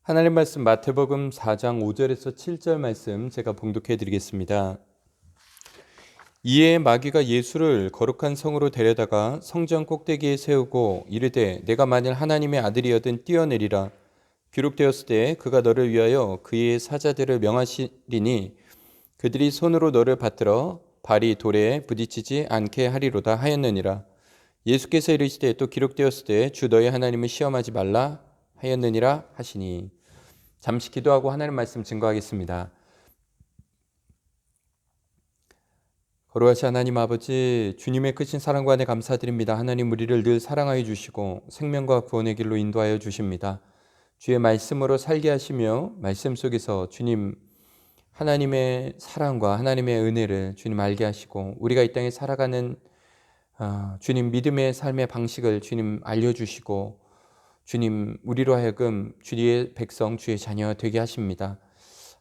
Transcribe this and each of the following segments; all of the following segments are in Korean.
하나님 말씀 마태복음 4장 5절에서 7절 말씀 제가 봉독해 드리겠습니다. 이에 마귀가 예수를 거룩한 성으로 데려다가 성전 꼭대기에 세우고 이르되 내가 만일 하나님의 아들이여든 뛰어내리라. 기록되었을 때 그가 너를 위하여 그의 사자들을 명하시리니 그들이 손으로 너를 받들어 발이 돌에 부딪히지 않게 하리로다 하였느니라. 예수께서 이르시되 또 기록되었을 때 주 너희 하나님을 시험하지 말라 하였느니라 하시니. 잠시 기도하고 하나님 말씀 증거하겠습니다. 거룩하신 하나님 아버지, 주님의 크신 사랑과 은혜 감사드립니다. 하나님 우리를 늘 사랑하여 주시고 생명과 구원의 길로 인도하여 주십니다. 주의 말씀으로 살게 하시며 말씀 속에서 주님 하나님의 사랑과 하나님의 은혜를 주님 알게 하시고 우리가 이 땅에 살아가는 주님 믿음의 삶의 방식을 주님 알려주시고 주님 우리로 하여금 주의 백성 주의 자녀 되게 하십니다.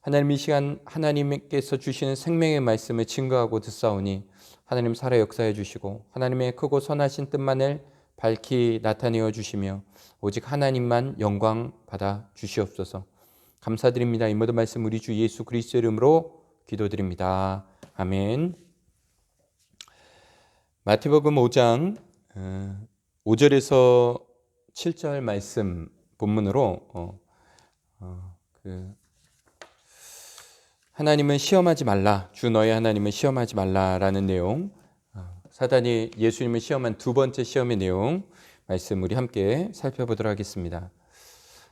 하나님 이 시간 하나님께서 주시는 생명의 말씀을 증거하고 듣사오니 하나님 살아 역사해 주시고 하나님의 크고 선하신 뜻만을 밝히 나타내어 주시며 오직 하나님만 영광 받아 주시옵소서. 감사드립니다. 이 모든 말씀 우리 주 예수 그리스도의 이름으로 기도드립니다. 아멘. 마태복음 5장 5절에서 7절 말씀 본문으로 하나님은 시험하지 말라, 주 너의 하나님은 시험하지 말라라는 내용, 사단이 예수님을 시험한 두 번째 시험의 내용 말씀 우리 함께 살펴보도록 하겠습니다.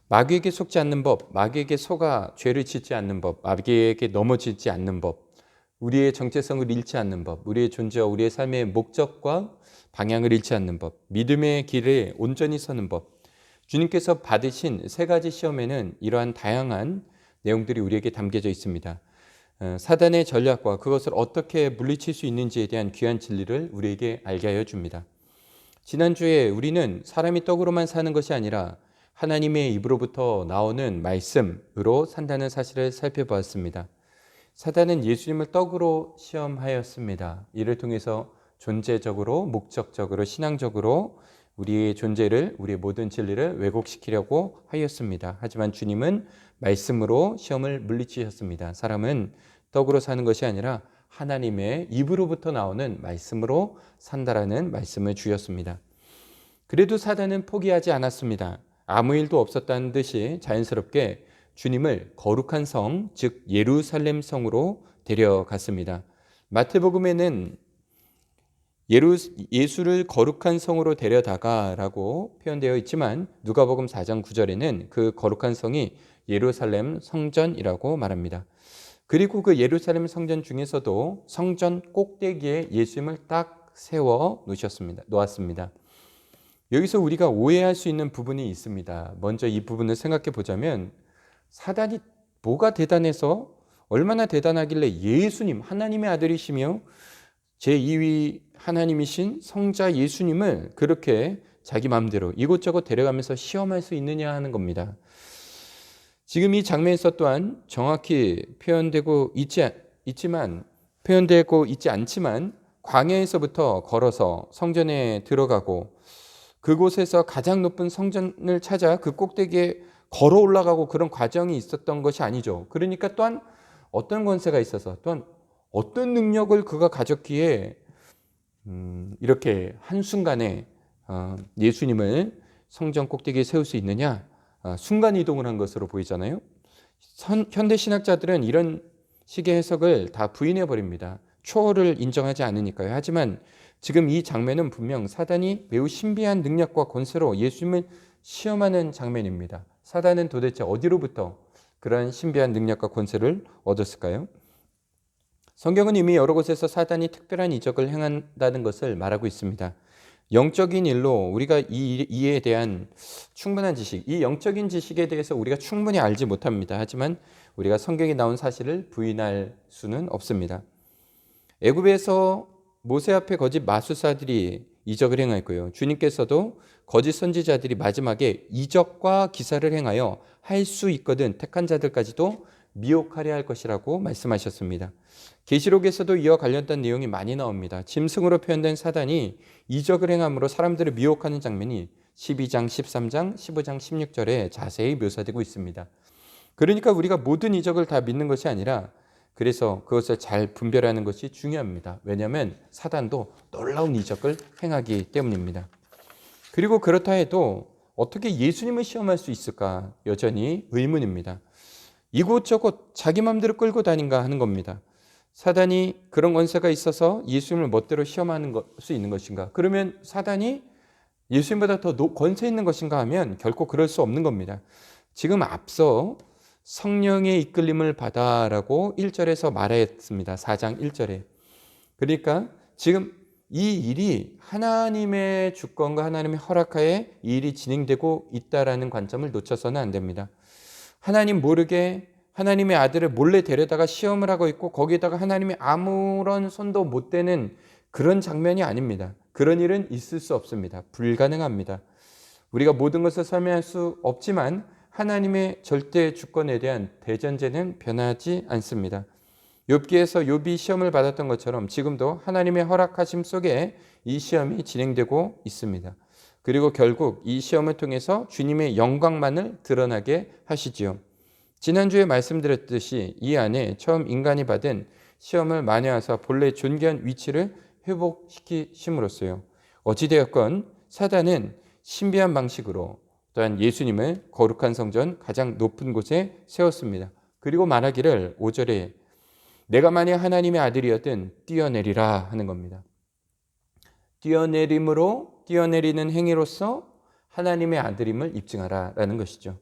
마귀에게 속지 않는 법, 마귀에게 속아 죄를 짓지 않는 법, 마귀에게 넘어지지 않는 법, 우리의 정체성을 잃지 않는 법, 우리의 존재와 우리의 삶의 목적과 방향을 잃지 않는 법, 믿음의 길에 온전히 서는 법. 주님께서 받으신 세 가지 시험에는 이러한 다양한 내용들이 우리에게 담겨져 있습니다. 사단의 전략과 그것을 어떻게 물리칠 수 있는지에 대한 귀한 진리를 우리에게 알게 하여 줍니다. 지난주에 우리는 사람이 떡으로만 사는 것이 아니라 하나님의 입으로부터 나오는 말씀으로 산다는 사실을 살펴보았습니다. 사단은 예수님을 떡으로 시험하였습니다. 이를 통해서 존재적으로, 목적적으로, 신앙적으로 우리의 존재를, 우리의 모든 진리를 왜곡시키려고 하였습니다. 하지만 주님은 말씀으로 시험을 물리치셨습니다. 사람은 떡으로 사는 것이 아니라 하나님의 입으로부터 나오는 말씀으로 산다라는 말씀을 주셨습니다. 그래도 사단은 포기하지 않았습니다. 아무 일도 없었다는 듯이 자연스럽게 주님을 거룩한 성, 즉 예루살렘 성으로 데려갔습니다. 마태복음에는 예수를 거룩한 성으로 데려다가라고 표현되어 있지만 누가복음 4장 9절에는 그 거룩한 성이 예루살렘 성전이라고 말합니다. 그리고 그 예루살렘 성전 중에서도 성전 꼭대기에 예수님을 딱 세워 놓았습니다. 여기서 우리가 오해할 수 있는 부분이 있습니다. 먼저 이 부분을 생각해 보자면 사단이 뭐가 대단해서 얼마나 대단하길래 예수님, 하나님의 아들이시며 제2위 하나님이신 성자 예수님을 그렇게 자기 마음대로 이곳저곳 데려가면서 시험할 수 있느냐 하는 겁니다. 지금 이 장면에서 또한 정확히 표현되고 있지 않지만 광야에서부터 걸어서 성전에 들어가고 그곳에서 가장 높은 성전을 찾아 그 꼭대기에 걸어 올라가고 그런 과정이 있었던 것이 아니죠. 그러니까 또한 어떤 권세가 있어서 또한 어떤 능력을 그가 가졌기에 이렇게 한순간에 예수님을 성전 꼭대기에 세울 수 있느냐? 순간이동을 한 것으로 보이잖아요. 현대 신학자들은 이런 식의 해석을 다 부인해 버립니다. 초월을 인정하지 않으니까요. 하지만 지금 이 장면은 분명 사단이 매우 신비한 능력과 권세로 예수님을 시험하는 장면입니다. 사단은 도대체 어디로부터 그런 신비한 능력과 권세를 얻었을까요? 성경은 이미 여러 곳에서 사단이 특별한 이적을 행한다는 것을 말하고 있습니다. 영적인 일로 우리가 이에 대한 충분한 지식, 이 영적인 지식에 대해서 우리가 충분히 알지 못합니다. 하지만 우리가 성경에 나온 사실을 부인할 수는 없습니다. 애굽에서 모세 앞에 거짓 마술사들이 이적을 행했고요. 주님께서도 거짓 선지자들이 마지막에 이적과 기사를 행하여 할 수 있거든 택한 자들까지도 미혹하려 할 것이라고 말씀하셨습니다. 계시록에서도 이와 관련된 내용이 많이 나옵니다. 짐승으로 표현된 사단이 이적을 행함으로 사람들을 미혹하는 장면이 12장, 13장, 15장, 16절에 자세히 묘사되고 있습니다. 그러니까 우리가 모든 이적을 다 믿는 것이 아니라 그래서 그것을 잘 분별하는 것이 중요합니다. 왜냐하면 사단도 놀라운 이적을 행하기 때문입니다. 그리고 그렇다 해도 어떻게 예수님을 시험할 수 있을까? 여전히 의문입니다. 이곳저곳 자기 마음대로 끌고 다닌가 하는 겁니다. 사단이 그런 권세가 있어서 예수님을 멋대로 시험하는 수 있는 것인가? 그러면 사단이 예수님보다 더 권세 있는 것인가 하면 결코 그럴 수 없는 겁니다. 지금 앞서 성령의 이끌림을 받아라고 1절에서 말했습니다. 4장 1절에. 그러니까 지금 이 일이 하나님의 주권과 하나님의 허락하에 이 일이 진행되고 있다라는 관점을 놓쳐서는 안 됩니다. 하나님 모르게 하나님의 아들을 몰래 데려다가 시험을 하고 있고 거기에다가 하나님이 아무런 손도 못 대는 그런 장면이 아닙니다. 그런 일은 있을 수 없습니다. 불가능합니다. 우리가 모든 것을 설명할 수 없지만 하나님의 절대 주권에 대한 대전제는 변하지 않습니다. 욥기에서 욥이 시험을 받았던 것처럼 지금도 하나님의 허락하심 속에 이 시험이 진행되고 있습니다. 그리고 결국 이 시험을 통해서 주님의 영광만을 드러나게 하시지요. 지난주에 말씀드렸듯이 이 안에 처음 인간이 받은 시험을 만회하사 본래 존귀한 위치를 회복시키심으로써요. 어찌되었건 사단은 신비한 방식으로 또한 예수님을 거룩한 성전 가장 높은 곳에 세웠습니다. 그리고 말하기를 5절에 내가 만약 하나님의 아들이었든 뛰어내리라 하는 겁니다. 뛰어내리는 행위로서 하나님의 아들임을 입증하라 라는 것이죠.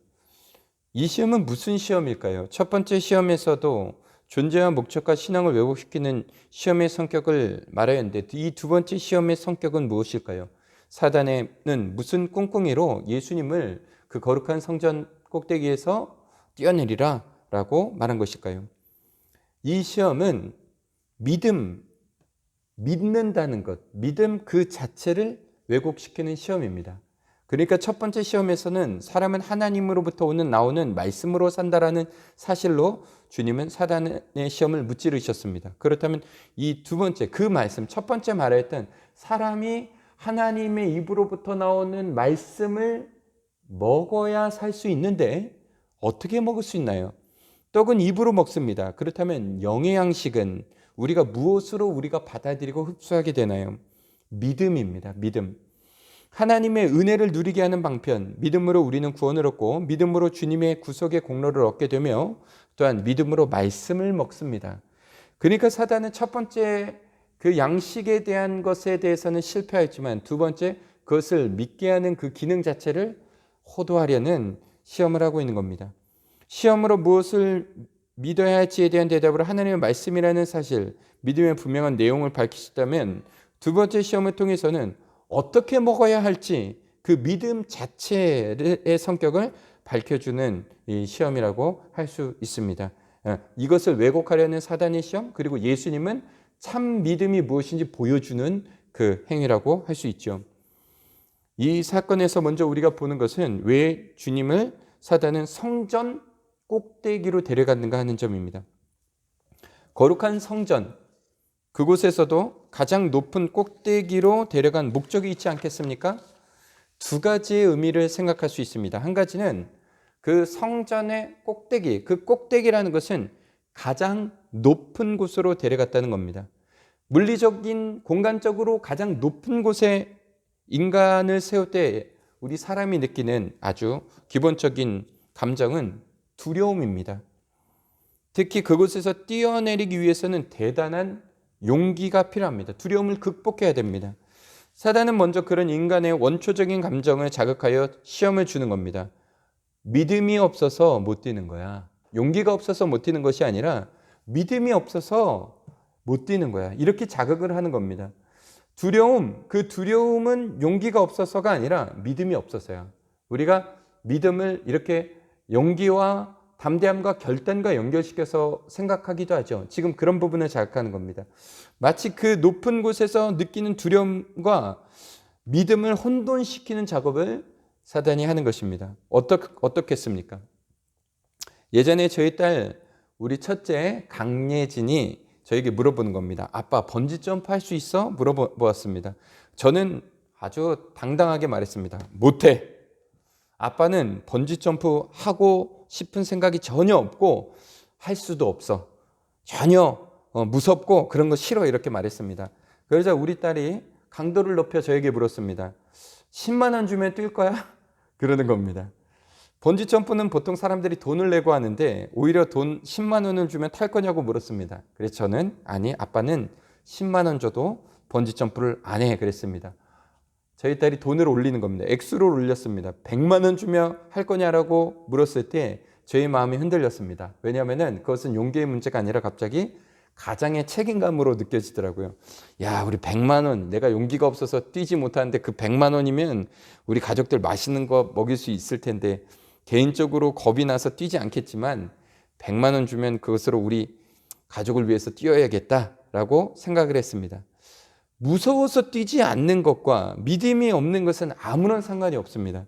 이 시험은 무슨 시험일까요? 첫 번째 시험에서도 존재와 목적과 신앙을 왜곡시키는 시험의 성격을 말하였는데 이 두 번째 시험의 성격은 무엇일까요? 사단은 무슨 꿍꿍이로 예수님을 그 거룩한 성전 꼭대기에서 뛰어내리라 라고 말한 것일까요? 이 시험은 믿는다는 것, 믿음 그 자체를 왜곡시키는 시험입니다. 그러니까 첫 번째 시험에서는 사람은 하나님으로부터 나오는 말씀으로 산다라는 사실로 주님은 사단의 시험을 무찌르셨습니다. 그렇다면 이 두 번째 그 말씀, 첫 번째 말했던 사람이 하나님의 입으로부터 나오는 말씀을 먹어야 살 수 있는데 어떻게 먹을 수 있나요? 떡은 입으로 먹습니다. 그렇다면 영의 양식은 우리가 무엇으로 우리가 받아들이고 흡수하게 되나요? 믿음입니다. 믿음. 하나님의 은혜를 누리게 하는 방편, 믿음으로 우리는 구원을 얻고 믿음으로 주님의 구속의 공로를 얻게 되며 또한 믿음으로 말씀을 먹습니다. 그러니까 사단은 첫 번째 그 양식에 대한 것에 대해서는 실패했지만 두 번째 그것을 믿게 하는 그 기능 자체를 호도하려는 시험을 하고 있는 겁니다. 시험으로 무엇을 믿어야 할지에 대한 대답으로 하나님의 말씀이라는 사실, 믿음의 분명한 내용을 밝히셨다면 두 번째 시험을 통해서는 어떻게 먹어야 할지 그 믿음 자체의 성격을 밝혀주는 이 시험이라고 할 수 있습니다. 이것을 왜곡하려는 사단의 시험, 그리고 예수님은 참 믿음이 무엇인지 보여주는 그 행위라고 할 수 있죠. 이 사건에서 먼저 우리가 보는 것은 왜 주님을 사단은 성전 꼭대기로 데려갔는가 하는 점입니다. 거룩한 성전, 그곳에서도 가장 높은 꼭대기로 데려간 목적이 있지 않겠습니까? 두 가지의 의미를 생각할 수 있습니다. 한 가지는 그 성전의 꼭대기, 그 꼭대기라는 것은 가장 높은 곳으로 데려갔다는 겁니다. 물리적인, 공간적으로 가장 높은 곳에 인간을 세울 때 우리 사람이 느끼는 아주 기본적인 감정은 두려움입니다. 특히 그곳에서 뛰어내리기 위해서는 대단한 용기가 필요합니다. 두려움을 극복해야 됩니다. 사단은 먼저 그런 인간의 원초적인 감정을 자극하여 시험을 주는 겁니다. 믿음이 없어서 못 뛰는 거야. 용기가 없어서 못 뛰는 것이 아니라 믿음이 없어서 못 뛰는 거야. 이렇게 자극을 하는 겁니다. 두려움, 그 두려움은 용기가 없어서가 아니라 믿음이 없어서야. 우리가 믿음을 이렇게 용기와 담대함과 결단과 연결시켜서 생각하기도 하죠. 지금 그런 부분을 자극하는 겁니다. 마치 그 높은 곳에서 느끼는 두려움과 믿음을 혼돈시키는 작업을 사단이 하는 것입니다. 어떻겠습니까? 예전에 저희 딸, 우리 첫째 강예진이 저에게 물어보는 겁니다. 아빠, 번지점프 할 수 있어? 물어보았습니다. 저는 아주 당당하게 말했습니다. 못해. 아빠는 번지점프 하고 싶은 생각이 전혀 없고 할 수도 없어. 전혀 무섭고 그런 거 싫어 이렇게 말했습니다. 그러자 우리 딸이 강도를 높여 저에게 물었습니다. 10만 원 주면 뛸 거야? 그러는 겁니다. 번지 점프는 보통 사람들이 돈을 내고 하는데 오히려 돈 10만 원을 주면 탈 거냐고 물었습니다. 그래서 저는 아니 아빠는 10만 원 줘도 번지 점프를 안 해 그랬습니다. 저희 딸이 돈을 올리는 겁니다. 액수를 올렸습니다. 100만 원 주면 할 거냐라고 물었을 때 저희 마음이 흔들렸습니다. 왜냐하면 그것은 용기의 문제가 아니라 갑자기 가장의 책임감으로 느껴지더라고요. 야, 우리 100만 원, 내가 용기가 없어서 뛰지 못하는데 그 100만 원이면 우리 가족들 맛있는 거 먹일 수 있을 텐데 개인적으로 겁이 나서 뛰지 않겠지만 100만 원 주면 그것으로 우리 가족을 위해서 뛰어야겠다라고 생각을 했습니다. 무서워서 뛰지 않는 것과 믿음이 없는 것은 아무런 상관이 없습니다.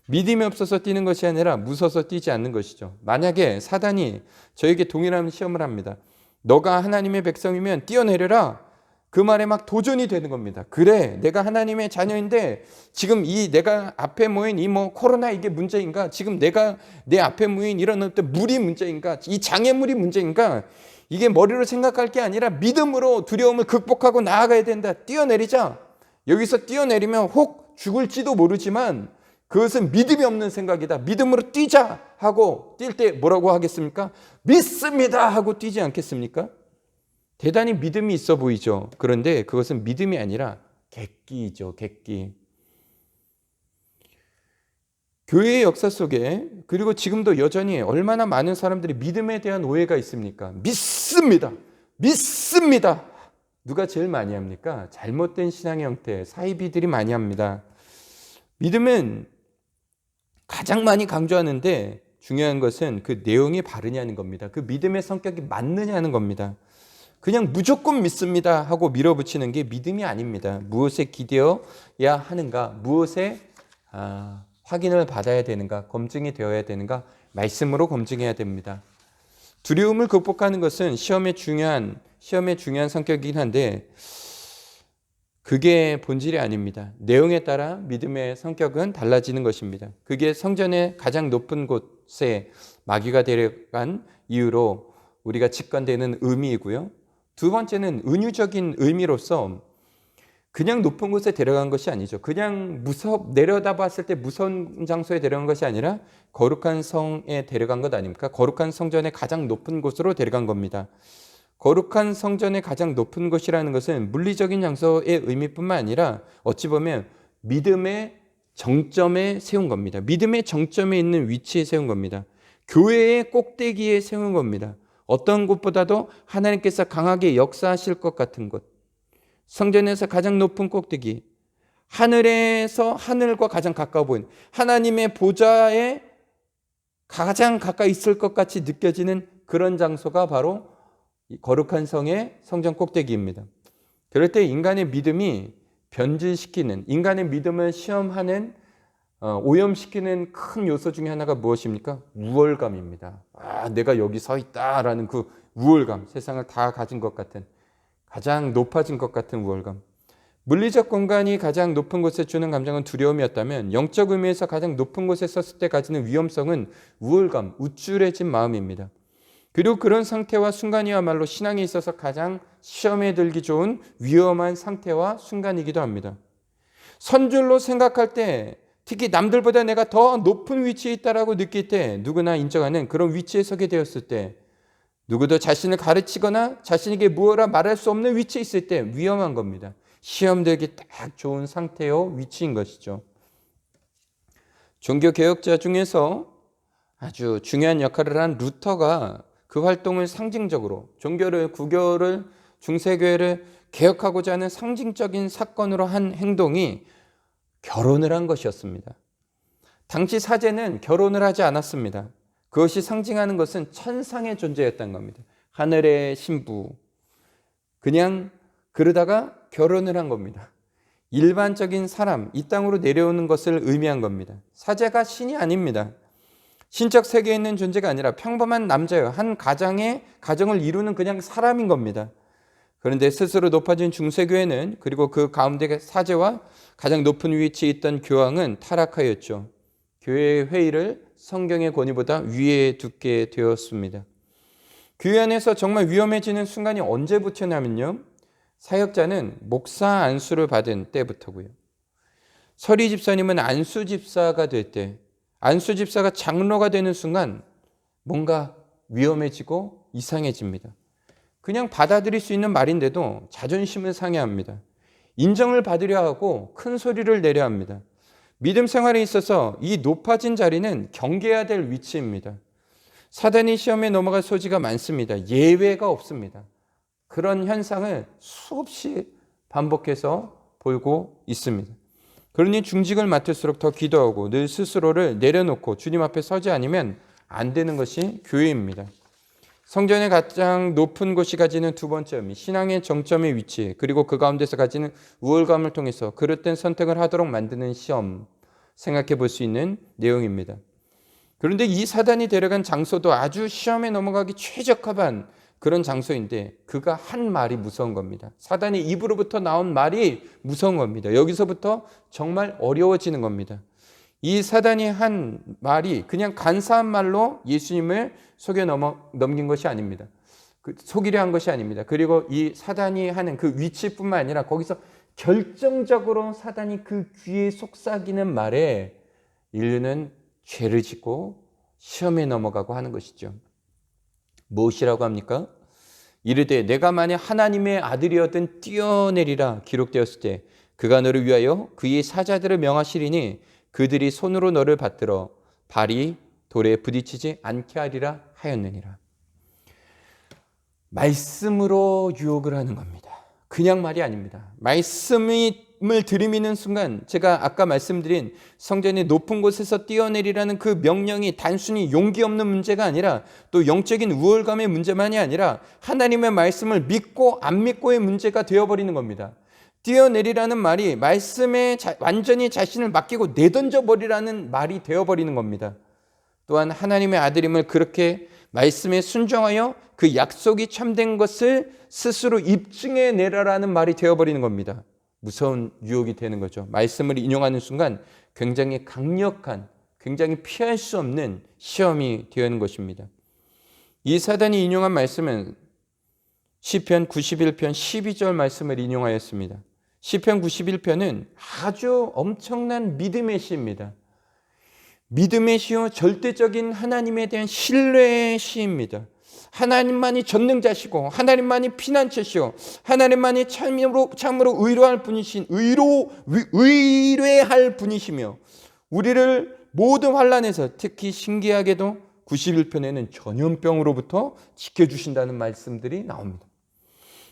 믿음이 없어서 뛰는 것이 아니라 무서워서 뛰지 않는 것이죠. 만약에 사단이 저에게 동일한 시험을 합니다. 너가 하나님의 백성이면 뛰어내려라. 그 말에 막 도전이 되는 겁니다. 그래, 내가 하나님의 자녀인데 지금 이 내가 앞에 모인 이 코로나 이게 문제인가? 지금 내가 내 앞에 모인 이런 어떤 물이 문제인가? 이 장애물이 문제인가? 이게 머리로 생각할 게 아니라 믿음으로 두려움을 극복하고 나아가야 된다. 뛰어내리자. 여기서 뛰어내리면 혹 죽을지도 모르지만 그것은 믿음이 없는 생각이다. 믿음으로 뛰자 하고 뛸 때 뭐라고 하겠습니까? 믿습니다 하고 뛰지 않겠습니까? 대단히 믿음이 있어 보이죠. 그런데 그것은 믿음이 아니라 객기이죠. 객기. 교회의 역사 속에 그리고 지금도 여전히 얼마나 많은 사람들이 믿음에 대한 오해가 있습니까? 믿습니다. 믿습니다. 누가 제일 많이 합니까? 잘못된 신앙의 형태, 사이비들이 많이 합니다. 믿음은 가장 많이 강조하는데 중요한 것은 그 내용이 바르냐는 겁니다. 그 믿음의 성격이 맞느냐는 겁니다. 그냥 무조건 믿습니다 하고 밀어붙이는 게 믿음이 아닙니다. 무엇에 기대어야 하는가? 무엇에 확인을 받아야 되는가? 검증이 되어야 되는가? 말씀으로 검증해야 됩니다. 두려움을 극복하는 것은 시험의 중요한 성격이긴 한데 그게 본질이 아닙니다. 내용에 따라 믿음의 성격은 달라지는 것입니다. 그게 성전의 가장 높은 곳에 마귀가 데려간 이유로 우리가 직관되는 의미이고요. 두 번째는 은유적인 의미로서 그냥 높은 곳에 데려간 것이 아니죠. 그냥 내려다봤을 때 무서운 장소에 데려간 것이 아니라 거룩한 성에 데려간 것 아닙니까? 거룩한 성전의 가장 높은 곳으로 데려간 겁니다. 거룩한 성전의 가장 높은 곳이라는 것은 물리적인 장소의 의미뿐만 아니라 어찌 보면 믿음의 정점에 세운 겁니다. 믿음의 정점에 있는 위치에 세운 겁니다. 교회의 꼭대기에 세운 겁니다. 어떤 곳보다도 하나님께서 강하게 역사하실 것 같은 곳. 성전에서 가장 높은 꼭대기. 하늘에서 하늘과 가장 가까워 보이는 하나님의 보좌에 가장 가까이 있을 것 같이 느껴지는 그런 장소가 바로 거룩한 성의 성전 꼭대기입니다. 그럴 때 인간의 믿음이 변질시키는, 인간의 믿음을 시험하는, 오염시키는 큰 요소 중에 하나가 무엇입니까? 우월감입니다. 내가 여기 서 있다라는 그 우월감, 세상을 다 가진 것 같은, 가장 높아진 것 같은 우월감. 물리적 공간이 가장 높은 곳에 주는 감정은 두려움이었다면 영적 의미에서 가장 높은 곳에 섰을 때 가지는 위험성은 우월감, 우쭐해진 마음입니다. 그리고 그런 상태와 순간이야말로 신앙에 있어서 가장 시험에 들기 좋은 위험한 상태와 순간이기도 합니다. 선줄로 생각할 때, 특히 남들보다 내가 더 높은 위치에 있다라고 느낄 때, 누구나 인정하는 그런 위치에 서게 되었을 때, 누구도 자신을 가르치거나 자신에게 무엇라 말할 수 없는 위치에 있을 때 위험한 겁니다. 시험되기 딱 좋은 상태요 위치인 것이죠. 종교개혁자 중에서 아주 중요한 역할을 한 루터가 그 활동을 상징적으로 구교를 중세교회를 개혁하고자 하는 상징적인 사건으로 한 행동이 결혼을 한 것이었습니다. 당시 사제는 결혼을 하지 않았습니다. 그것이 상징하는 것은 천상의 존재였던 겁니다. 하늘의 신부. 그냥 그러다가 결혼을 한 겁니다. 일반적인 사람, 이 땅으로 내려오는 것을 의미한 겁니다. 사제가 신이 아닙니다. 신적 세계에 있는 존재가 아니라 평범한 남자예요. 한 가정을 이루는 그냥 사람인 겁니다. 그런데 스스로 높아진 중세교회는 그리고 그 가운데 사제와 가장 높은 위치에 있던 교황은 타락하였죠. 교회의 회의를 성경의 권위보다 위에 두게 되었습니다. 교회 안에서 정말 위험해지는 순간이 언제부터냐면요, 사역자는 목사 안수를 받은 때부터고요. 서리 집사님은 안수 집사가 될 때, 안수 집사가 장로가 되는 순간 뭔가 위험해지고 이상해집니다. 그냥 받아들일 수 있는 말인데도 자존심을 상해합니다. 인정을 받으려 하고 큰 소리를 내려 합니다. 믿음 생활에 있어서 이 높아진 자리는 경계해야 될 위치입니다. 사단이 시험에 넘어갈 소지가 많습니다. 예외가 없습니다. 그런 현상을 수없이 반복해서 보고 있습니다. 그러니 중직을 맡을수록 더 기도하고 늘 스스로를 내려놓고 주님 앞에 서지 않으면 안 되는 것이 교회입니다. 성전의 가장 높은 곳이 가지는 두 번째 의미, 신앙의 정점의 위치, 그리고 그 가운데서 가지는 우월감을 통해서 그릇된 선택을 하도록 만드는 시험, 생각해 볼 수 있는 내용입니다. 그런데 이 사단이 데려간 장소도 아주 시험에 넘어가기 최적합한 그런 장소인데, 그가 한 말이 무서운 겁니다. 사단의 입으로부터 나온 말이 무서운 겁니다. 여기서부터 정말 어려워지는 겁니다. 이 사단이 한 말이 그냥 간사한 말로 예수님을 속여 넘긴 것이 아닙니다. 속이려 한 것이 아닙니다. 그리고 이 사단이 하는 그 위치뿐만 아니라 거기서 결정적으로 사단이 그 귀에 속삭이는 말에 인류는 죄를 짓고 시험에 넘어가고 하는 것이죠. 무엇이라고 합니까? 이르되 내가 만약 하나님의 아들이었든 뛰어내리라 기록되었을 때 그가 너를 위하여 그의 사자들을 명하시리니 그들이 손으로 너를 받들어 발이 돌에 부딪히지 않게 하리라 하였느니라. 말씀으로 유혹을 하는 겁니다. 그냥 말이 아닙니다. 말씀을 들이미는 순간, 제가 아까 말씀드린 성전의 높은 곳에서 뛰어내리라는 그 명령이 단순히 용기 없는 문제가 아니라 또 영적인 우월감의 문제만이 아니라 하나님의 말씀을 믿고 안 믿고의 문제가 되어버리는 겁니다. 뛰어내리라는 말이 말씀에 완전히 자신을 맡기고 내던져 버리라는 말이 되어버리는 겁니다. 또한 하나님의 아들임을 그렇게 말씀에 순종하여 그 약속이 참된 것을 스스로 입증해 내라라는 말이 되어버리는 겁니다. 무서운 유혹이 되는 거죠. 말씀을 인용하는 순간 굉장히 강력한, 굉장히 피할 수 없는 시험이 되는 것입니다. 이 사단이 인용한 말씀은 시편 91편 12절 말씀을 인용하였습니다. 시편 91편은 아주 엄청난 믿음의 시입니다. 믿음의 시요, 절대적인 하나님에 대한 신뢰의 시입니다. 하나님만이 전능자시고 하나님만이 피난처시오, 하나님만이 참으로 의뢰할 분이시며 우리를 모든 환난에서 특히 신기하게도 91편에는 전염병으로부터 지켜주신다는 말씀들이 나옵니다.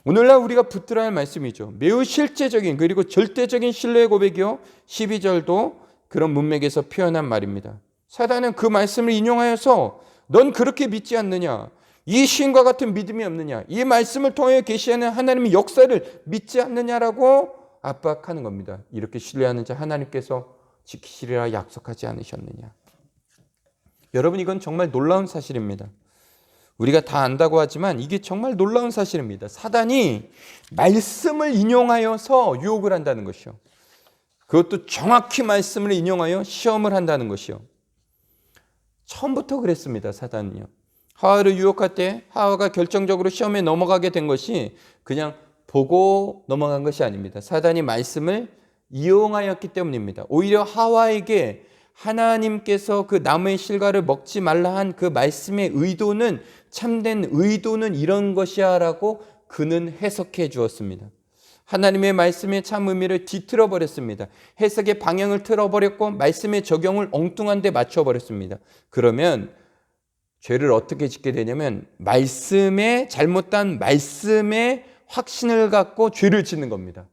오늘날 우리가 붙들어야 할 말씀이죠. 매우 실제적인 그리고 절대적인 신뢰의 고백이요, 12절도 그런 문맥에서 표현한 말입니다. 사단은 그 말씀을 인용하여서 넌 그렇게 믿지 않느냐, 이 시인과 같은 믿음이 없느냐, 이 말씀을 통하여 계시하는 하나님의 역사를 믿지 않느냐라고 압박하는 겁니다. 이렇게 신뢰하는 자 하나님께서 지키시리라 약속하지 않으셨느냐. 여러분, 이건 정말 놀라운 사실입니다. 우리가 다 안다고 하지만 이게 정말 놀라운 사실입니다. 사단이 말씀을 인용하여서 유혹을 한다는 것이요, 그것도 정확히 말씀을 인용하여 시험을 한다는 것이요. 처음부터 그랬습니다. 사단은요. 하와를 유혹할 때 하와가 결정적으로 시험에 넘어가게 된 것이 그냥 보고 넘어간 것이 아닙니다. 사단이 말씀을 이용하였기 때문입니다. 오히려 하와에게 하나님께서 그 나무의 실과를 먹지 말라 한 그 말씀의 의도는, 참된 의도는 이런 것이야 라고 그는 해석해 주었습니다. 하나님의 말씀의 참 의미를 뒤틀어 버렸습니다. 해석의 방향을 틀어버렸고 말씀의 적용을 엉뚱한 데 맞춰버렸습니다. 그러면 죄를 어떻게 짓게 되냐면 말씀에, 잘못된 말씀에 확신을 갖고 죄를 짓는 겁니다.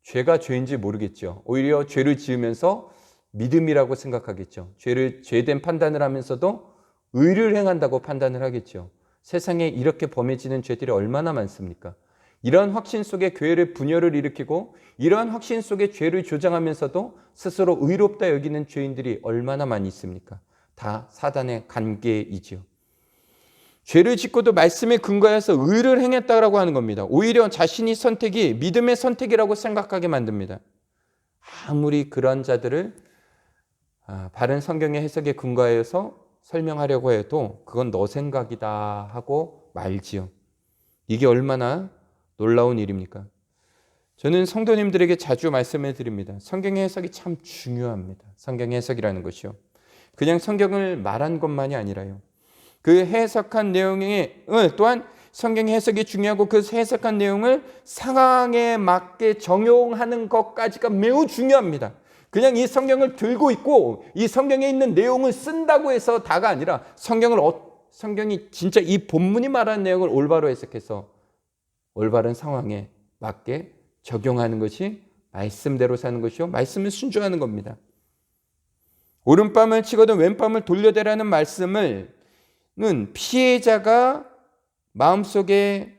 죄가 죄인지 모르겠죠. 오히려 죄를 지으면서 믿음이라고 생각하겠죠. 죄된 판단을 하면서도 의를 행한다고 판단을 하겠죠. 세상에 이렇게 범해지는 죄들이 얼마나 많습니까? 이러한 확신 속에 교회를 분열을 일으키고 이러한 확신 속에 죄를 조장하면서도 스스로 의롭다 여기는 죄인들이 얼마나 많이 있습니까? 다 사단의 관계이지요. 죄를 짓고도 말씀에 근거해서 의를 행했다라고 하는 겁니다. 오히려 자신이 선택이 믿음의 선택이라고 생각하게 만듭니다. 아무리 그런 자들을 바른 성경의 해석에 근거하여서 설명하려고 해도 그건 너 생각이다 하고 말지요. 이게 얼마나 놀라운 일입니까? 저는 성도님들에게 자주 말씀을 드립니다. 성경의 해석이 참 중요합니다. 성경의 해석이라는 것이요. 그냥 성경을 말한 것만이 아니라요. 그 해석한 내용을 또한 성경의 해석이 중요하고 그 해석한 내용을 상황에 맞게 적용하는 것까지가 매우 중요합니다. 그냥 이 성경을 들고 있고 이 성경에 있는 내용을 쓴다고 해서 다가 아니라 성경이 진짜 이 본문이 말하는 내용을 올바로 해석해서 올바른 상황에 맞게 적용하는 것이 말씀대로 사는 것이요. 말씀을 순종하는 겁니다. 오른밤을 치거든 왼밤을 돌려대라는 말씀은 피해자가 마음속에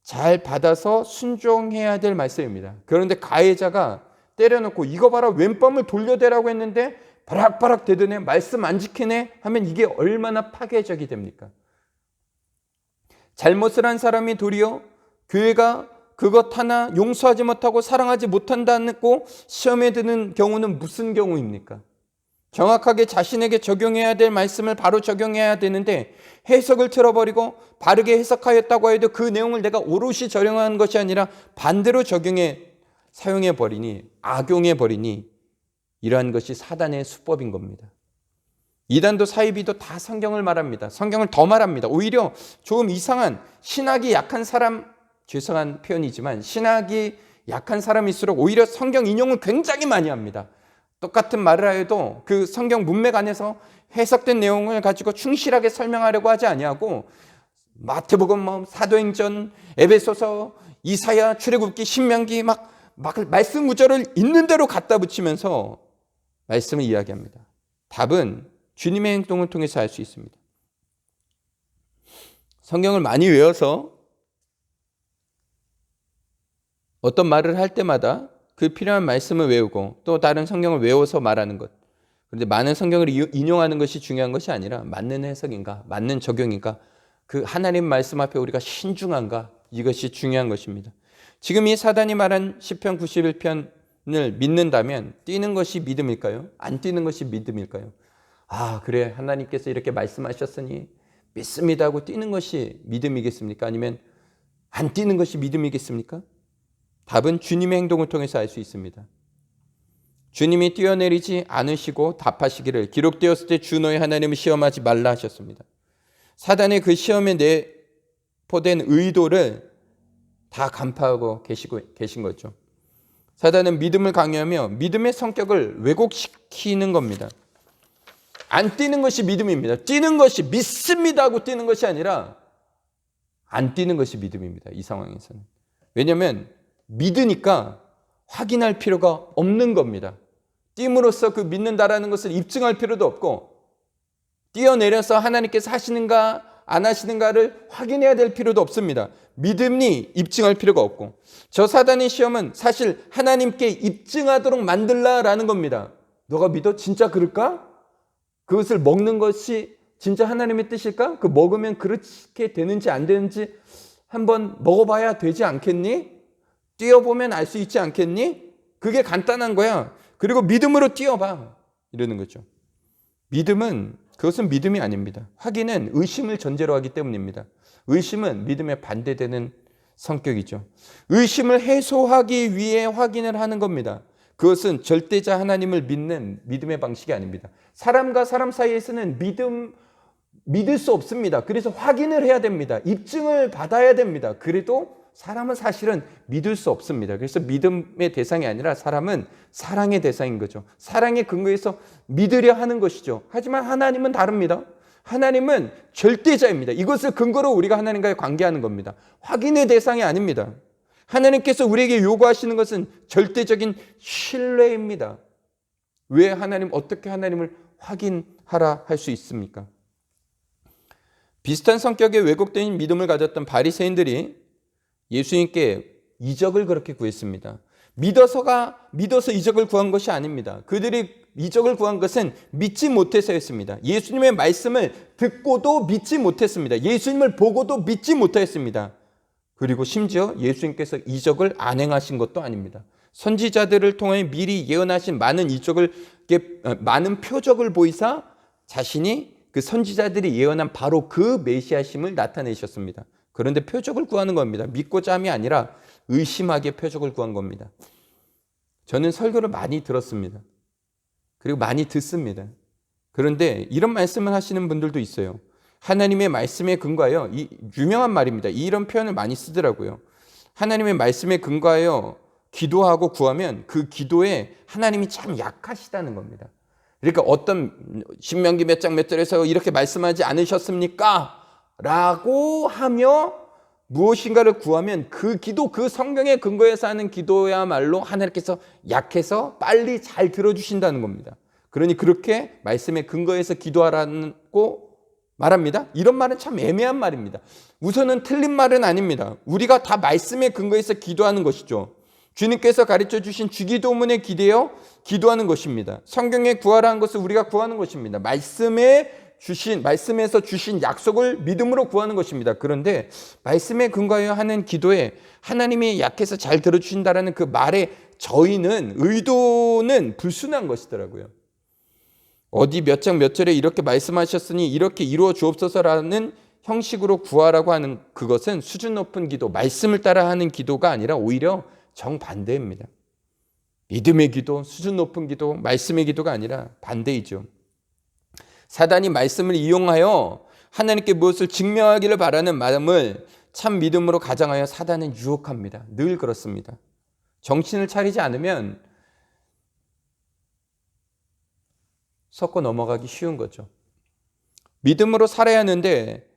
잘 받아서 순종해야 될 말씀입니다. 그런데 가해자가 때려놓고 이거 봐라 왼밤을 돌려대라고 했는데 바락바락 대드네 말씀 안 지키네 하면 이게 얼마나 파괴적이 됩니까? 잘못을 한 사람이 도리어 교회가 그것 하나 용서하지 못하고 사랑하지 못한다고 시험에 드는 경우는 무슨 경우입니까? 정확하게 자신에게 적용해야 될 말씀을 바로 적용해야 되는데 해석을 틀어버리고 바르게 해석하였다고 해도 그 내용을 내가 오롯이 적용하는 것이 아니라 반대로 사용해버리니 악용해버리니 이러한 것이 사단의 수법인 겁니다. 이단도 사이비도 다 성경을 말합니다. 성경을 더 말합니다. 오히려 좀 이상한 신학이 약한 사람, 죄송한 표현이지만 신학이 약한 사람일수록 오히려 성경 인용을 굉장히 많이 합니다. 똑같은 말을 하여도 그 성경 문맥 안에서 해석된 내용을 가지고 충실하게 설명하려고 하지 아니하고 마태복음, 사도행전, 에베소서, 이사야, 출애굽기, 신명기 막 말씀 구절을 있는 대로 갖다 붙이면서 말씀을 이야기합니다. 답은 주님의 행동을 통해서 알 수 있습니다. 성경을 많이 외워서 어떤 말을 할 때마다 그 필요한 말씀을 외우고 또 다른 성경을 외워서 말하는 것. 그런데 많은 성경을 인용하는 것이 중요한 것이 아니라 맞는 해석인가, 맞는 적용인가, 그 하나님 말씀 앞에 우리가 신중한가, 이것이 중요한 것입니다. 지금 이 사단이 말한 시편 91편을 믿는다면 뛰는 것이 믿음일까요? 안 뛰는 것이 믿음일까요? 아, 그래 하나님께서 이렇게 말씀하셨으니 믿습니다 하고 뛰는 것이 믿음이겠습니까? 아니면 안 뛰는 것이 믿음이겠습니까? 답은 주님의 행동을 통해서 알 수 있습니다. 주님이 뛰어내리지 않으시고 답하시기를 기록되었을 때 주 너의 하나님을 시험하지 말라 하셨습니다. 사단의 그 시험에 내포된 의도를 다 간파하고 계신 거죠. 사단은 믿음을 강요하며 믿음의 성격을 왜곡시키는 겁니다. 안 뛰는 것이 믿음입니다. 뛰는 것이 믿습니다 하고 뛰는 것이 아니라 안 뛰는 것이 믿음입니다. 이 상황에서는. 왜냐하면 믿으니까 확인할 필요가 없는 겁니다. 띄움으로써 그 믿는다라는 것을 입증할 필요도 없고 뛰어내려서 하나님께서 하시는가 안 하시는가를 확인해야 될 필요도 없습니다. 믿음이 입증할 필요가 없고 저 사단의 시험은 사실 하나님께 입증하도록 만들라라는 겁니다. 너가 믿어? 진짜 그럴까? 그것을 먹는 것이 진짜 하나님의 뜻일까? 그 먹으면 그렇게 되는지 안 되는지 한번 먹어봐야 되지 않겠니? 뛰어보면 알 수 있지 않겠니? 그게 간단한 거야. 그리고 믿음으로 뛰어봐. 이러는 거죠. 그것은 믿음이 아닙니다. 확인은 의심을 전제로 하기 때문입니다. 의심은 믿음에 반대되는 성격이죠. 의심을 해소하기 위해 확인을 하는 겁니다. 그것은 절대자 하나님을 믿는 믿음의 방식이 아닙니다. 사람과 사람 사이에서는 믿을 수 없습니다. 그래서 확인을 해야 됩니다. 입증을 받아야 됩니다. 그래도 사람은 사실은 믿을 수 없습니다. 그래서 믿음의 대상이 아니라 사람은 사랑의 대상인 거죠. 사랑의 근거에서 믿으려 하는 것이죠. 하지만 하나님은 다릅니다. 하나님은 절대자입니다. 이것을 근거로 우리가 하나님과의 관계하는 겁니다. 확인의 대상이 아닙니다. 하나님께서 우리에게 요구하시는 것은 절대적인 신뢰입니다. 왜 어떻게 하나님을 확인하라 할 수 있습니까? 비슷한 성격의 왜곡된 믿음을 가졌던 바리새인들이 예수님께 이적을 그렇게 구했습니다. 믿어서 이적을 구한 것이 아닙니다. 그들이 이적을 구한 것은 믿지 못해서였습니다. 예수님의 말씀을 듣고도 믿지 못했습니다. 예수님을 보고도 믿지 못했습니다. 그리고 심지어 예수님께서 이적을 안 행하신 것도 아닙니다. 선지자들을 통해 미리 예언하신 많은 표적을 보이사 자신이 그 선지자들이 예언한 바로 그 메시아심을 나타내셨습니다. 그런데 표적을 구하는 겁니다. 믿고 짬이 아니라 의심하게 표적을 구한 겁니다. 저는 설교를 많이 들었습니다. 그리고 많이 듣습니다. 그런데 이런 말씀을 하시는 분들도 있어요. 하나님의 말씀에 근거하여, 이 유명한 말입니다. 이런 표현을 많이 쓰더라고요. 하나님의 말씀에 근거하여 기도하고 구하면 그 기도에 하나님이 참 약하시다는 겁니다. 그러니까 어떤 신명기 몇 장 몇 절에서 이렇게 말씀하지 않으셨습니까? 라고 하며 무엇인가를 구하면 그 기도, 그 성경의 근거에서 하는 기도야말로 하나님께서 약해서 빨리 잘 들어주신다는 겁니다. 그러니 그렇게 말씀의 근거에서 기도하라고 말합니다. 이런 말은 참 애매한 말입니다. 우선은 틀린 말은 아닙니다. 우리가 다 말씀의 근거에서 기도하는 것이죠. 주님께서 가르쳐 주신 주기도문에 기대어 기도하는 것입니다. 성경에 구하라는 것을 우리가 구하는 것입니다. 말씀에서 주신 약속을 믿음으로 구하는 것입니다. 그런데 말씀에 근거하여 하는 기도에 하나님이 약해서 잘 들어주신다라는 그 말에 저희는 의도는 불순한 것이더라고요. 어디 몇 장 몇 절에 이렇게 말씀하셨으니 이렇게 이루어 주옵소서라는 형식으로 구하라고 하는 그것은 수준 높은 기도, 말씀을 따라 하는 기도가 아니라 오히려 정반대입니다. 믿음의 기도, 수준 높은 기도, 말씀의 기도가 아니라 반대이죠. 사단이 말씀을 이용하여 하나님께 무엇을 증명하기를 바라는 마음을 참 믿음으로 가장하여 사단은 유혹합니다. 늘 그렇습니다. 정신을 차리지 않으면 섞어 넘어가기 쉬운 거죠. 믿음으로 살아야 하는데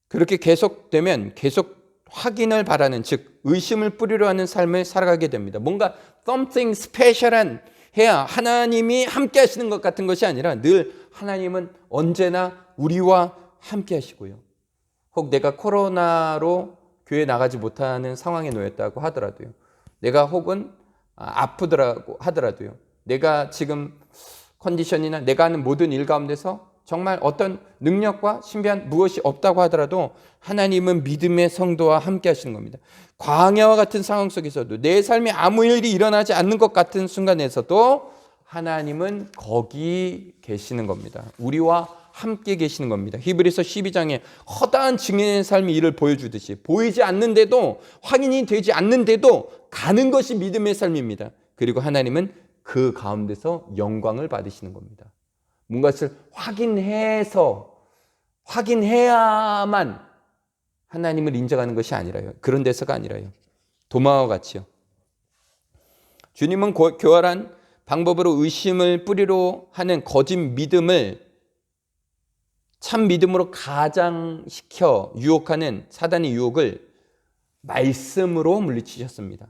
그렇게 계속되면 계속 확인을 바라는, 즉 의심을 뿌리려 하는 삶을 살아가게 됩니다. 뭔가 something special한 해야 하나님이 함께 하시는 것 같은 것이 아니라 늘 하나님은 언제나 우리와 함께 하시고요. 혹 내가 코로나로 교회 나가지 못하는 상황에 놓였다고 하더라도요. 내가 혹은 아프더라고 하더라도요. 내가 지금 컨디션이나 내가 하는 모든 일 가운데서 정말 어떤 능력과 신비한 무엇이 없다고 하더라도 하나님은 믿음의 성도와 함께 하시는 겁니다. 광야와 같은 상황 속에서도 내 삶에 아무 일이 일어나지 않는 것 같은 순간에서도 하나님은 거기 계시는 겁니다. 우리와 함께 계시는 겁니다. 히브리서 12장에 허다한 증인의 삶이 이를 보여주듯이 보이지 않는데도, 확인이 되지 않는데도 가는 것이 믿음의 삶입니다. 그리고 하나님은 그 가운데서 영광을 받으시는 겁니다. 뭔가를 확인해야만 하나님을 인정하는 것이 아니라요. 그런 데서가 아니라요. 도마와 같이요. 주님은 교활한 방법으로 의심을 뿌리로 하는 거짓 믿음을 참 믿음으로 가장시켜 유혹하는 사단의 유혹을 말씀으로 물리치셨습니다.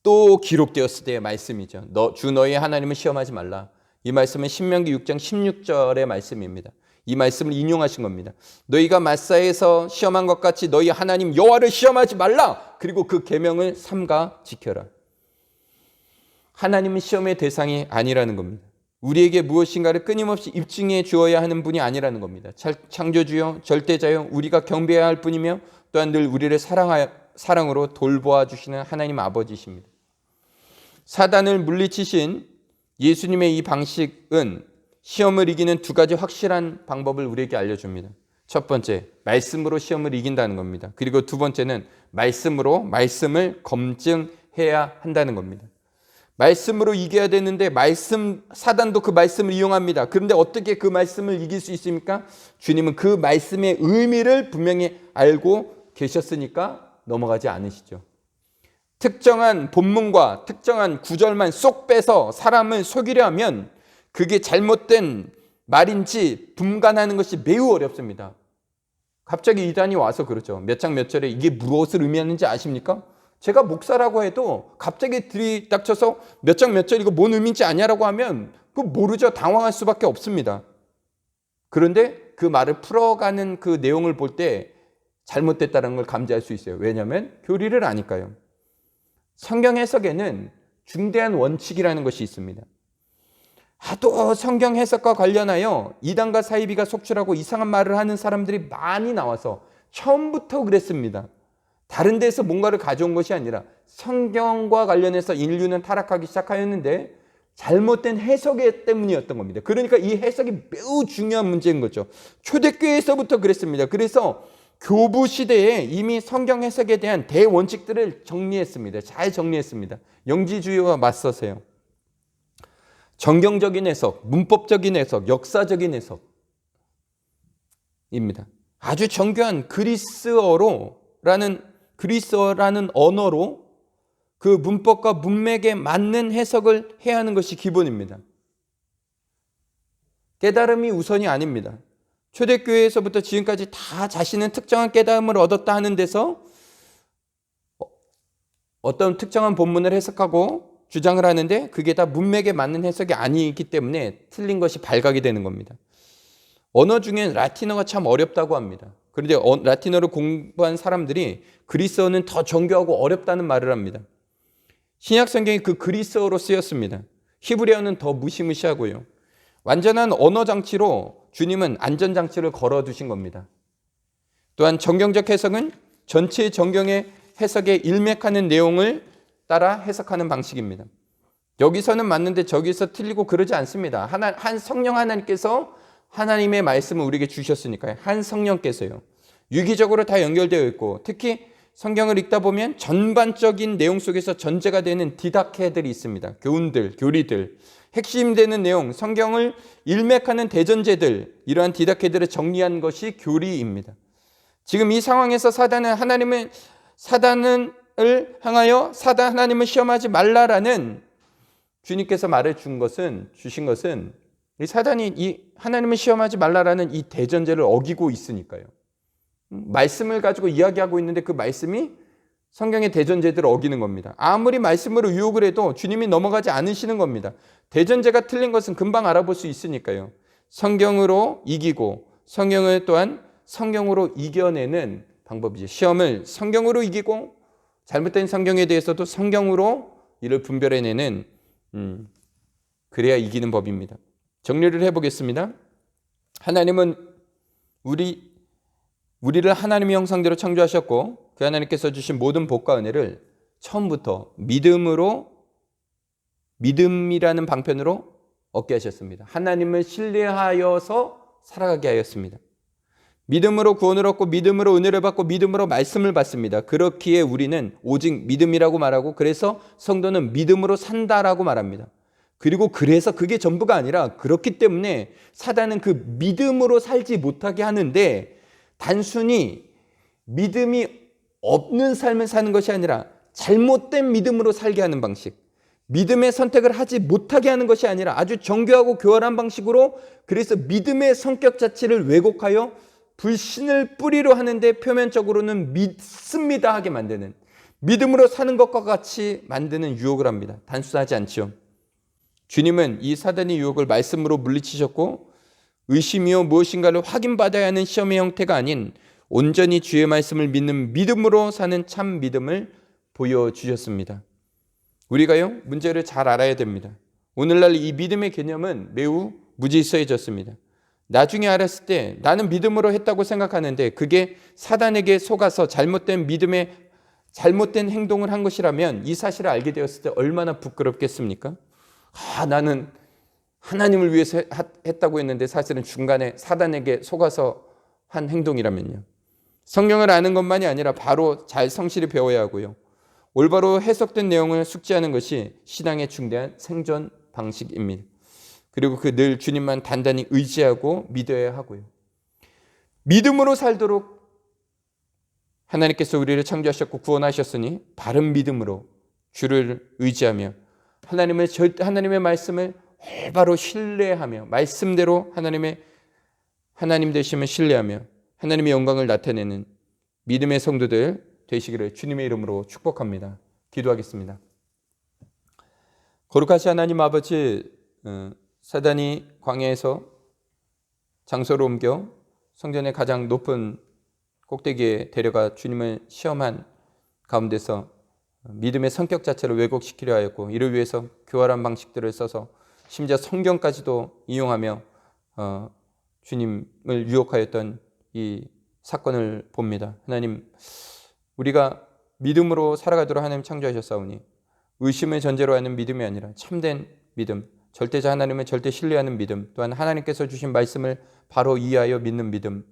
또 기록되었을 때의 말씀이죠. 주 너희의 하나님을 시험하지 말라. 이 말씀은 신명기 6장 16절의 말씀입니다. 이 말씀을 인용하신 겁니다. 너희가 마사에서 시험한 것 같이 너희 하나님 여호와를 시험하지 말라. 그리고 그 계명을 삼가 지켜라. 하나님은 시험의 대상이 아니라는 겁니다. 우리에게 무엇인가를 끊임없이 입증해 주어야 하는 분이 아니라는 겁니다. 창조주요, 절대자요, 우리가 경배해야 할 분이며 또한 늘 우리를 사랑으로 돌보아 주시는 하나님 아버지십니다. 사단을 물리치신 예수님의 이 방식은 시험을 이기는 두 가지 확실한 방법을 우리에게 알려줍니다. 첫 번째, 말씀으로 시험을 이긴다는 겁니다. 그리고 두 번째는 말씀을 검증해야 한다는 겁니다. 말씀으로 이겨야 되는데 사단도 그 말씀을 이용합니다. 그런데 어떻게 그 말씀을 이길 수 있습니까? 주님은 그 말씀의 의미를 분명히 알고 계셨으니까 넘어가지 않으시죠. 특정한 본문과 특정한 구절만 쏙 빼서 사람을 속이려 하면 그게 잘못된 말인지 분간하는 것이 매우 어렵습니다. 갑자기 이단이 와서 그러죠. 몇 장 몇 절에 이게 무엇을 의미하는지 아십니까? 제가 목사라고 해도 갑자기 들이닥쳐서 몇 장 몇 절 이거 뭔 의미인지 아냐라고 하면 그거 모르죠. 당황할 수밖에 없습니다. 그런데 그 말을 풀어가는 그 내용을 볼 때 잘못됐다는 걸 감지할 수 있어요. 왜냐하면 교리를 아니까요. 성경 해석에는 중대한 원칙이라는 것이 있습니다. 하도 성경 해석과 관련하여 이단과 사이비가 속출하고 이상한 말을 하는 사람들이 많이 나와서 처음부터 그랬습니다. 다른 데서 뭔가를 가져온 것이 아니라 성경과 관련해서 인류는 타락하기 시작하였는데 잘못된 해석 때문이었던 겁니다. 그러니까 이 해석이 매우 중요한 문제인 거죠. 초대교회에서부터 그랬습니다. 그래서 교부 시대에 이미 성경 해석에 대한 대원칙들을 정리했습니다. 잘 정리했습니다. 영지주의와 맞서세요. 정경적인 해석, 문법적인 해석, 역사적인 해석입니다. 아주 정교한 그리스어라는 언어로 그 문법과 문맥에 맞는 해석을 해야 하는 것이 기본입니다. 깨달음이 우선이 아닙니다. 초대교회에서부터 지금까지 다 자신은 특정한 깨달음을 얻었다 하는 데서 어떤 특정한 본문을 해석하고 주장을 하는데 그게 다 문맥에 맞는 해석이 아니기 때문에 틀린 것이 발각이 되는 겁니다. 언어 중에 라틴어가 참 어렵다고 합니다. 그런데 라틴어를 공부한 사람들이 그리스어는 더 정교하고 어렵다는 말을 합니다. 신약 성경이 그 그리스어로 쓰였습니다. 히브리어는 더 무시무시하고요. 완전한 언어 장치로 주님은 안전장치를 걸어두신 겁니다. 또한 정경적 해석은 전체 정경의 해석에 일맥하는 내용을 따라 해석하는 방식입니다. 여기서는 맞는데 저기서 틀리고 그러지 않습니다. 한 성령 하나님께서 하나님의 말씀을 우리에게 주셨으니까요. 한 성령께서요. 유기적으로 다 연결되어 있고 특히 성경을 읽다 보면 전반적인 내용 속에서 전제가 되는 디다케들이 있습니다. 교훈들, 교리들, 핵심되는 내용, 성경을 일맥하는 대전제들, 이러한 디다케들을 정리한 것이 교리입니다. 지금 이 상황에서 사단을 향하여 하나님을 시험하지 말라라는 주님께서 주신 것은 이 사단이 이 하나님을 시험하지 말라라는 이 대전제를 어기고 있으니까요. 말씀을 가지고 이야기하고 있는데 그 말씀이 성경의 대전제들을 어기는 겁니다. 아무리 말씀으로 유혹을 해도 주님이 넘어가지 않으시는 겁니다. 대전제가 틀린 것은 금방 알아볼 수 있으니까요. 성경으로 이기고 성경을 또한 성경으로 이겨내는 방법이죠. 시험을 성경으로 이기고 잘못된 성경에 대해서도 성경으로 이를 분별해내는 그래야 이기는 법입니다. 정리를 해보겠습니다. 하나님은 우리를 하나님의 형상대로 창조하셨고 그 하나님께서 주신 모든 복과 은혜를 처음부터 믿음이라는 방편으로 얻게 하셨습니다. 하나님을 신뢰하여서 살아가게 하였습니다. 믿음으로 구원을 얻고 믿음으로 은혜를 받고 믿음으로 말씀을 받습니다. 그렇기에 우리는 오직 믿음이라고 말하고 그래서 성도는 믿음으로 산다라고 말합니다. 그리고 그래서 그게 전부가 아니라 그렇기 때문에 사단은 그 믿음으로 살지 못하게 하는데 단순히 믿음이 없는 삶을 사는 것이 아니라 잘못된 믿음으로 살게 하는 방식, 믿음의 선택을 하지 못하게 하는 것이 아니라 아주 정교하고 교활한 방식으로 그래서 믿음의 성격 자체를 왜곡하여 불신을 뿌리로 하는데 표면적으로는 믿습니다 하게 만드는, 믿음으로 사는 것과 같이 만드는 유혹을 합니다. 단순하지 않죠. 주님은 이 사단의 유혹을 말씀으로 물리치셨고 의심이요 무엇인가를 확인받아야 하는 시험의 형태가 아닌 온전히 주의 말씀을 믿는 믿음으로 사는 참 믿음을 보여주셨습니다. 우리가요 문제를 잘 알아야 됩니다. 오늘날 이 믿음의 개념은 매우 무질서해졌습니다. 나중에 알았을 때 나는 믿음으로 했다고 생각하는데 그게 사단에게 속아서 잘못된 행동을 한 것이라면 이 사실을 알게 되었을 때 얼마나 부끄럽겠습니까? 나는 하나님을 위해서 했다고 했는데 사실은 중간에 사단에게 속아서 한 행동이라면요. 성경을 아는 것만이 아니라 바로 잘 성실히 배워야 하고요. 올바로 해석된 내용을 숙지하는 것이 신앙의 중대한 생존 방식입니다. 그리고 늘 주님만 단단히 의지하고 믿어야 하고요. 믿음으로 살도록 하나님께서 우리를 창조하셨고 구원하셨으니 바른 믿음으로 주를 의지하며 하나님의 말씀을 올바로 신뢰하며 말씀대로 하나님 되심을 신뢰하며 하나님의 영광을 나타내는 믿음의 성도들 되시기를 주님의 이름으로 축복합니다. 기도하겠습니다. 거룩하신 하나님 아버지, 사단이 광야에서 장소를 옮겨 성전의 가장 높은 꼭대기에 데려가 주님을 시험한 가운데서 믿음의 성격 자체를 왜곡시키려 하였고 이를 위해서 교활한 방식들을 써서 심지어 성경까지도 이용하며 주님을 유혹하였던 이 사건을 봅니다. 하나님, 우리가 믿음으로 살아가도록 하나님 창조하셨사오니 의심을 전제로 하는 믿음이 아니라 참된 믿음, 절대자 하나님을 절대 신뢰하는 믿음, 또한 하나님께서 주신 말씀을 바로 이해하여 믿는 믿음,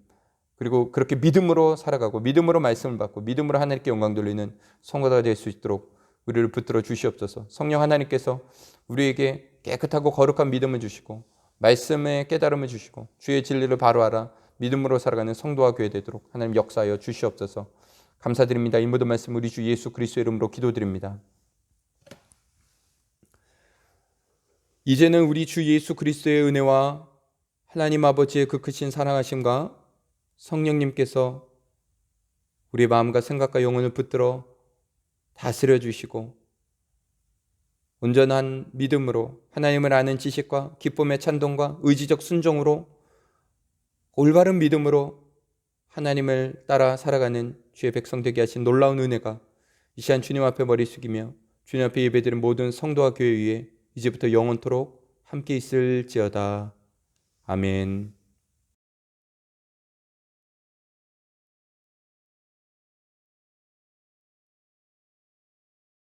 그리고 그렇게 믿음으로 살아가고 믿음으로 말씀을 받고 믿음으로 하나님께 영광 돌리는 성도가 될 수 있도록 우리를 붙들어 주시옵소서. 성령 하나님께서 우리에게 깨끗하고 거룩한 믿음을 주시고 말씀의 깨달음을 주시고 주의 진리를 바로 알아 믿음으로 살아가는 성도와 교회 되도록 하나님 역사하여 주시옵소서. 감사드립니다. 이 모든 말씀 우리 주 예수 그리스도의 이름으로 기도드립니다. 이제는 우리 주 예수 그리스도의 은혜와 하나님 아버지의 그 크신 사랑하심과 성령님께서 우리의 마음과 생각과 영혼을 붙들어 다스려 주시고 온전한 믿음으로 하나님을 아는 지식과 기쁨의 찬동과 의지적 순종으로 올바른 믿음으로 하나님을 따라 살아가는 주의 백성 되게 하신 놀라운 은혜가 이 시간 주님 앞에 머리 숙이며 주님 앞에 예배드린 모든 성도와 교회 위에 이제부터 영원토록 함께 있을지어다. 아멘.